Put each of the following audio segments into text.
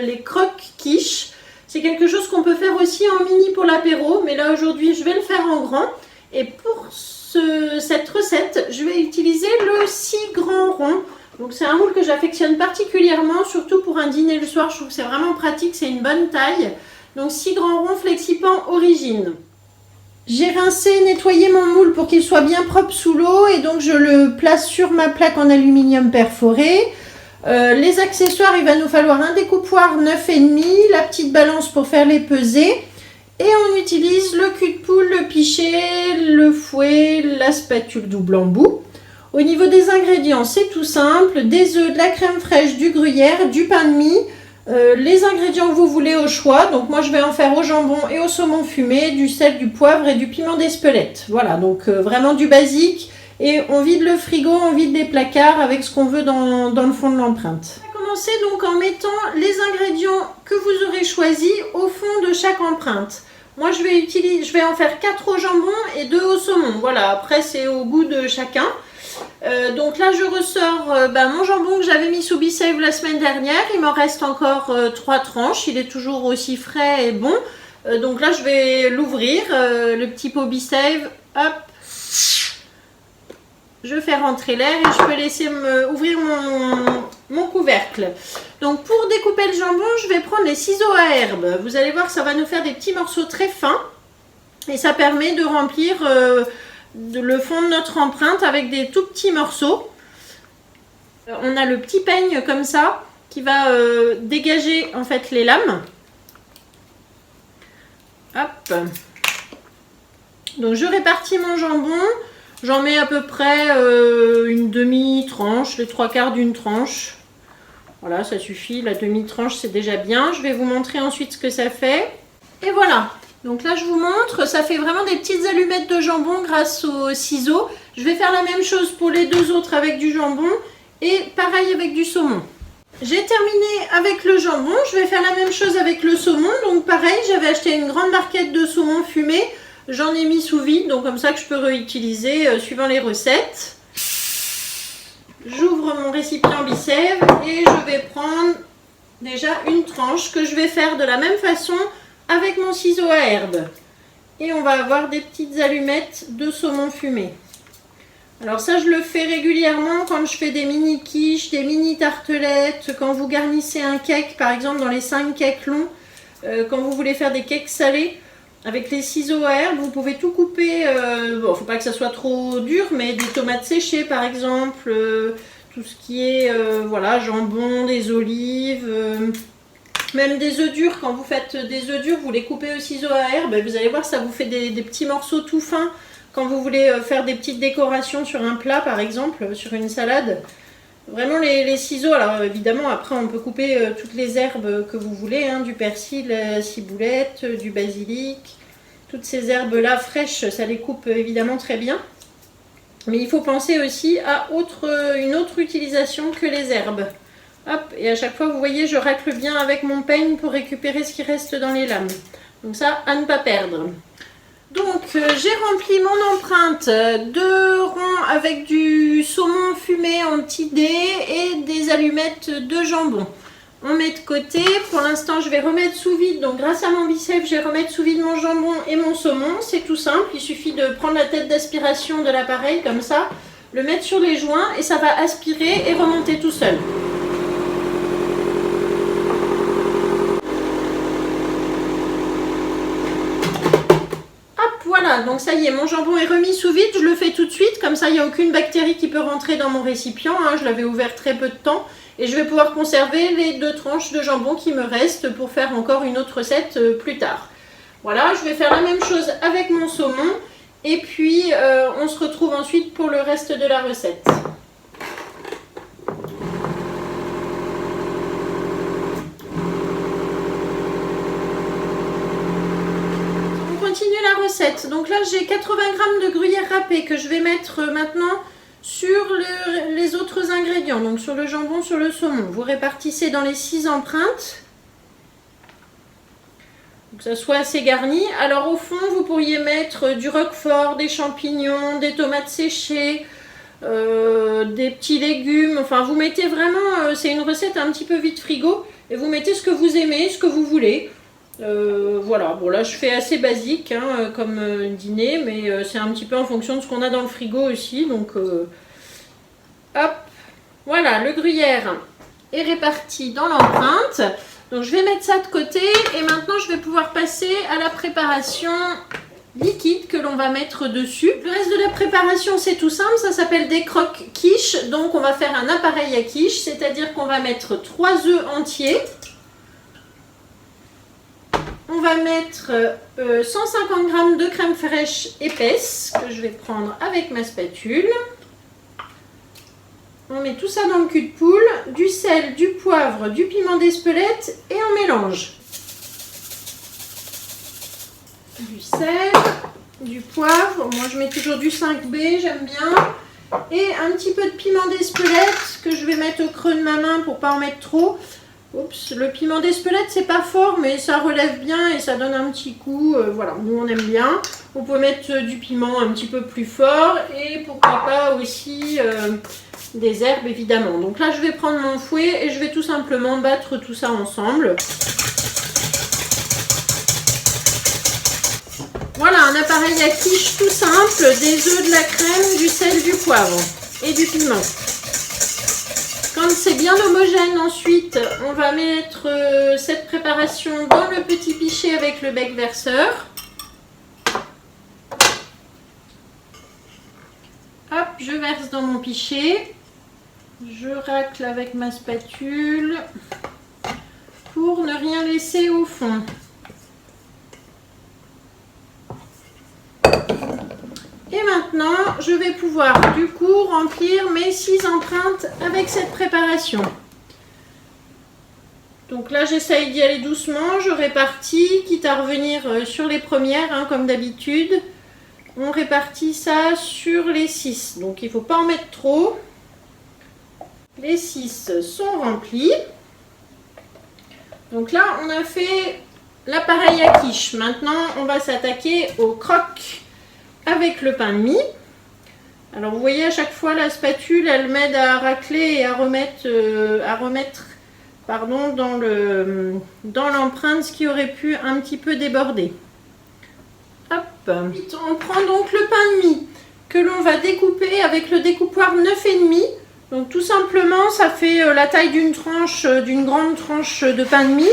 les croque-quiches. C'est quelque chose qu'on peut faire aussi en mini pour l'apéro, mais là aujourd'hui je vais le faire en grand. Et pour cette recette, je vais utiliser le 6 grands rond. Donc c'est un moule que j'affectionne particulièrement, surtout pour un dîner le soir. Je trouve que c'est vraiment pratique, c'est une bonne taille. Donc 6 grands ronds Flexipan Origine. J'ai rincé, nettoyé mon moule pour qu'il soit bien propre sous l'eau et donc je le place sur ma plaque en aluminium perforé. Les accessoires, il va nous falloir un découpoir 9,5, la petite balance pour faire les pesées. Et on utilise le cul de poule, le pichet, le fouet, la spatule double embout. Au niveau des ingrédients, c'est tout simple. Des œufs, de la crème fraîche, du gruyère, du pain de mie. Les ingrédients que vous voulez au choix. Donc moi je vais en faire au jambon et au saumon fumé, du sel, du poivre et du piment d'Espelette. Voilà, donc vraiment du basique. Et on vide le frigo, on vide les placards avec ce qu'on veut dans le fond de l'empreinte. On va commencer donc en mettant les ingrédients que vous aurez choisis au fond de chaque empreinte. Moi je vais en faire 4 au jambon et 2 au saumon. Voilà, après c'est au goût de chacun. Donc là je ressors mon jambon que j'avais mis sous Be-Save la semaine dernière. Il m'en reste encore 3 tranches. Il est toujours aussi frais et bon. Donc là je vais l'ouvrir, le petit pot Be-Save. Hop. Je fais rentrer l'air et je peux laisser ouvrir mon couvercle. Donc pour découper le jambon, je vais prendre les ciseaux à herbe. Vous allez voir que ça va nous faire des petits morceaux très fins. Et ça permet de remplir le fond de notre empreinte avec des tout petits morceaux. On a le petit peigne comme ça qui va dégager en fait les lames. Hop. Donc je répartis mon jambon. J'en mets à peu près une demi-tranche, les 3/4 d'une tranche. Voilà, ça suffit. La demi-tranche, c'est déjà bien. Je vais vous montrer ensuite ce que ça fait. Et voilà. Donc là, je vous montre. Ça fait vraiment des petites allumettes de jambon grâce aux ciseaux. Je vais faire la même chose pour les 2 autres avec du jambon. Et pareil avec du saumon. J'ai terminé avec le jambon. Je vais faire la même chose avec le saumon. Donc pareil, j'avais acheté une grande barquette de saumon fumé. J'en ai mis sous vide, donc comme ça que je peux réutiliser suivant les recettes. J'ouvre mon récipient Be-Save et je vais prendre déjà une tranche que je vais faire de la même façon avec mon ciseau à herbe. Et on va avoir des petites allumettes de saumon fumé. Alors ça je le fais régulièrement quand je fais des mini quiches, des mini tartelettes, quand vous garnissez un cake par exemple dans les 5 cakes longs, quand vous voulez faire des cakes salés. Avec les ciseaux à herbe, vous pouvez tout couper. Bon, faut pas que ça soit trop dur, mais des tomates séchées par exemple, tout ce qui est voilà, jambon, des olives, même des œufs durs. Quand vous faites des œufs durs, vous les coupez au ciseau à herbe. Vous allez voir, ça vous fait des petits morceaux tout fins. Quand vous voulez faire des petites décorations sur un plat par exemple, sur une salade. Vraiment les ciseaux, alors évidemment après on peut couper toutes les herbes que vous voulez, hein, du persil, la ciboulette, du basilic, toutes ces herbes là fraîches, ça les coupe évidemment très bien. Mais il faut penser aussi à une autre utilisation que les herbes. Hop, et à chaque fois vous voyez je racle bien avec mon peigne pour récupérer ce qui reste dans les lames. Donc ça à ne pas perdre. Donc j'ai rempli mon empreinte de ronds avec du saumon fumé en petit dés et des allumettes de jambon. On met de côté. Pour l'instant je vais remettre sous vide. Donc grâce à mon Be-Save, je vais remettre sous vide mon jambon et mon saumon. C'est tout simple. Il suffit de prendre la tête d'aspiration de l'appareil comme ça, le mettre sur les joints et ça va aspirer et remonter tout seul. Voilà, donc ça y est, mon jambon est remis sous vide, je le fais tout de suite, comme ça il n'y a aucune bactérie qui peut rentrer dans mon récipient, hein, je l'avais ouvert très peu de temps, et je vais pouvoir conserver les 2 tranches de jambon qui me restent pour faire encore une autre recette plus tard. Voilà, je vais faire la même chose avec mon saumon, et puis on se retrouve ensuite pour le reste de la recette. Continue la recette. Donc là j'ai 80 g de gruyère râpée que je vais mettre maintenant sur les autres ingrédients, donc sur le jambon, sur le saumon. Vous répartissez dans les 6 empreintes pour que ça soit assez garni. Alors au fond vous pourriez mettre du roquefort, des champignons, des tomates séchées, des petits légumes. Enfin, vous mettez vraiment, c'est une recette un petit peu vide frigo. Et vous mettez ce que vous aimez, ce que vous voulez. Voilà, bon là je fais assez basique hein, comme dîner, mais c'est un petit peu en fonction de ce qu'on a dans le frigo aussi. Donc hop, voilà, le gruyère est réparti dans l'empreinte. Donc je vais mettre ça de côté et maintenant je vais pouvoir passer à la préparation liquide que l'on va mettre dessus. Le reste de la préparation c'est tout simple, ça s'appelle des croques quiches. Donc on va faire un appareil à quiche, c'est-à-dire qu'on va mettre 3 œufs entiers. On va mettre 150 g de crème fraîche épaisse que je vais prendre avec ma spatule. On met tout ça dans le cul de poule, du sel, du poivre, du piment d'Espelette et on mélange. Du sel, du poivre, moi je mets toujours du 5B, j'aime bien. Et un petit peu de piment d'Espelette que je vais mettre au creux de ma main pour pas en mettre trop. Oups, le piment d'Espelette c'est pas fort mais ça relève bien et ça donne un petit coup, voilà, nous on aime bien. On peut mettre du piment un petit peu plus fort et pourquoi pas aussi des herbes évidemment. Donc là je vais prendre mon fouet et je vais tout simplement battre tout ça ensemble. Voilà un appareil à quiche tout simple, des œufs, de la crème, du sel, du poivre et du piment. Quand c'est bien homogène, ensuite, on va mettre cette préparation dans le petit pichet avec le bec verseur. Hop, je verse dans mon pichet. Je racle avec ma spatule pour ne rien laisser au fond. Et maintenant, je vais pouvoir du coup remplir mes 6 empreintes avec cette préparation. Donc là, j'essaye d'y aller doucement, je répartis, quitte à revenir sur les premières, hein, comme d'habitude. On répartit ça sur les 6, donc il ne faut pas en mettre trop. Les 6 sont remplis. Donc là, on a fait l'appareil à quiche. Maintenant, on va s'attaquer aux croques avec le pain de mie. Alors vous voyez à chaque fois la spatule elle m'aide à racler et à remettre pardon, dans l'empreinte ce qui aurait pu un petit peu déborder. Hop. On prend donc le pain de mie que l'on va découper avec le découpoir 9,5. Donc tout simplement ça fait la taille d'une tranche, d'une grande tranche de pain de mie.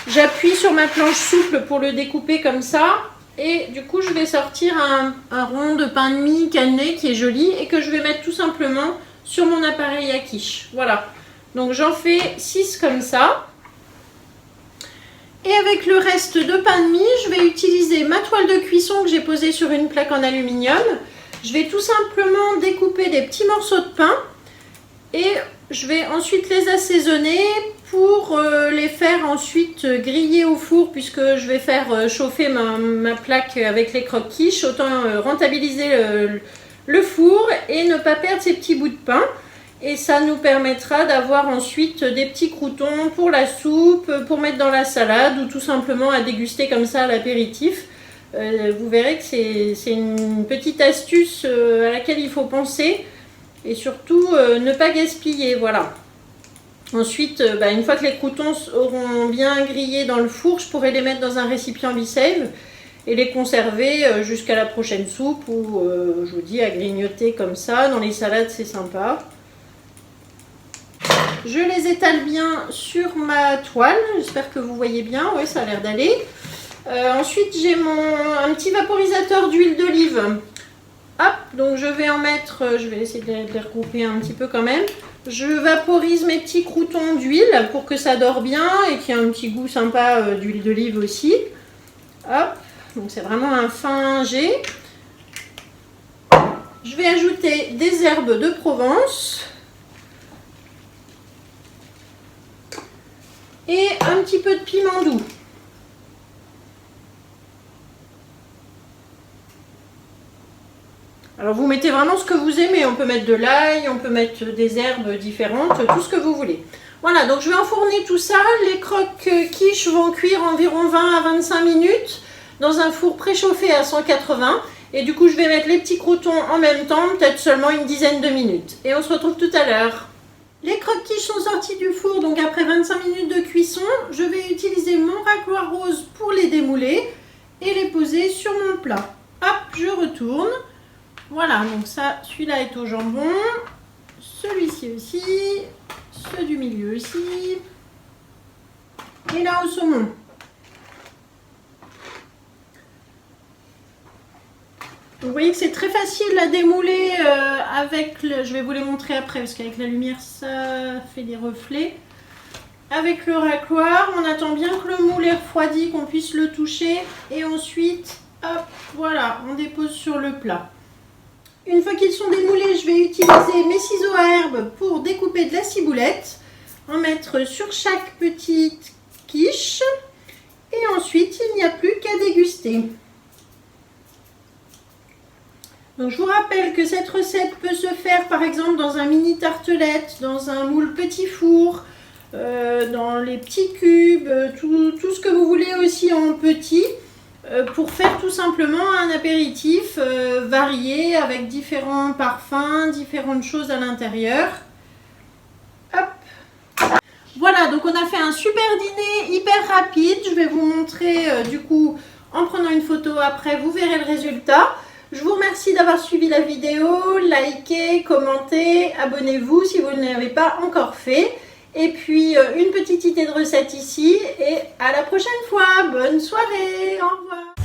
J'appuie sur ma planche souple pour le découper comme ça. Et du coup, je vais sortir un rond de pain de mie cannelé qui est joli et que je vais mettre tout simplement sur mon appareil à quiche. Voilà. Donc, j'en fais 6 comme ça. Et avec le reste de pain de mie, je vais utiliser ma toile de cuisson que j'ai posée sur une plaque en aluminium. Je vais tout simplement découper des petits morceaux de pain et je vais ensuite les assaisonner pour les faire ensuite griller au four puisque je vais faire chauffer ma plaque avec les croques quiches. Autant rentabiliser le four et ne pas perdre ces petits bouts de pain. Et ça nous permettra d'avoir ensuite des petits croûtons pour la soupe, pour mettre dans la salade ou tout simplement à déguster comme ça à l'apéritif. Vous verrez que c'est une petite astuce à laquelle il faut penser. Et surtout, ne pas gaspiller, voilà. Ensuite, une fois que les croûtons auront bien grillé dans le four, je pourrai les mettre dans un récipient Vicave et les conserver jusqu'à la prochaine soupe ou, je vous dis, à grignoter comme ça. Dans les salades, c'est sympa. Je les étale bien sur ma toile. J'espère que vous voyez bien. Oui, ça a l'air d'aller. Ensuite, j'ai un petit vaporisateur d'huile d'olive. Hop, donc je vais en mettre, je vais essayer de les regrouper un petit peu quand même. Je vaporise mes petits croûtons d'huile pour que ça dore bien et qu'il y ait un petit goût sympa d'huile d'olive aussi. Hop, donc c'est vraiment un fin jet. Je vais ajouter des herbes de Provence. Et un petit peu de piment doux. Alors vous mettez vraiment ce que vous aimez, on peut mettre de l'ail, on peut mettre des herbes différentes, tout ce que vous voulez. Voilà, donc je vais enfourner tout ça, les croques quiches vont cuire environ 20 à 25 minutes dans un four préchauffé à 180 Et du coup, je vais mettre les petits croûtons en même temps, peut-être seulement une dizaine de minutes. Et on se retrouve tout à l'heure. Les croque-quiches sont sortis du four, donc après 25 minutes de cuisson, je vais utiliser mon racloir rose pour les démouler et les poser sur mon plat. Hop, je retourne. Voilà, donc ça, celui-là est au jambon, celui-ci aussi, ceux du milieu aussi, et là au saumon. Vous voyez que c'est très facile à démouler avec le... Je vais vous les montrer après parce qu'avec la lumière ça fait des reflets. Avec le racloir, on attend bien que le moule ait refroidi, qu'on puisse le toucher. Et ensuite, hop, voilà, on dépose sur le plat. Une fois qu'ils sont démoulés, je vais utiliser mes ciseaux à herbe pour découper de la ciboulette. En mettre sur chaque petite quiche. Et ensuite, il n'y a plus qu'à déguster. Donc je vous rappelle que cette recette peut se faire par exemple dans un mini tartelette, dans un moule petit four, dans les petits cubes, tout ce que vous voulez aussi en petit, pour faire tout simplement un apéritif varié avec différents parfums, différentes choses à l'intérieur. Hop. Voilà, donc on a fait un super dîner hyper rapide. Je vais vous montrer du coup en prenant une photo après, vous verrez le résultat. Je vous remercie d'avoir suivi la vidéo, likez, commentez, abonnez-vous si vous ne l'avez pas encore fait. Et puis une petite idée de recette ici et à la prochaine fois. Bonne soirée, au revoir.